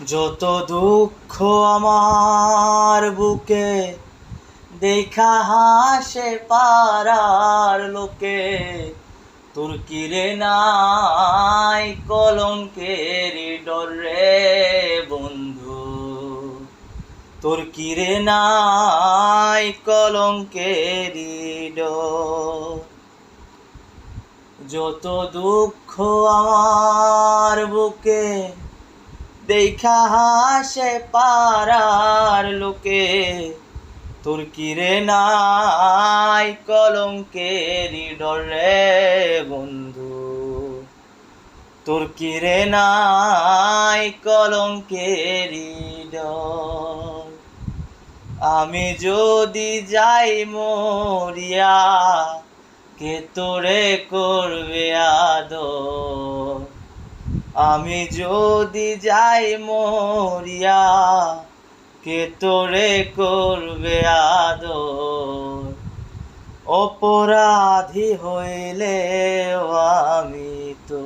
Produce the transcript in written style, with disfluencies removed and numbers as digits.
যত দুঃখ আমার বুকে দেখা হাসে পাড়ার লোকে, তোর কিরে নাই কলঙ্কের ডর রে বন্ধু, তোর কিরে নাই কলঙ্কের ডর। যত দুঃখ আমার বুকে দেখা হাসে পাড়ার লোকে, তোর কিরে নাই কলঙ্কের ডর রে বন্ধু, তোর কিরে নাই কলঙ্কের ডর। আমি যদি যাই মরিয়া, কে তোরে করবে আদর। আমি যদি যাই মরিয়া, কে তোরে করবে আদর। অপরাধী হইলে আমি তো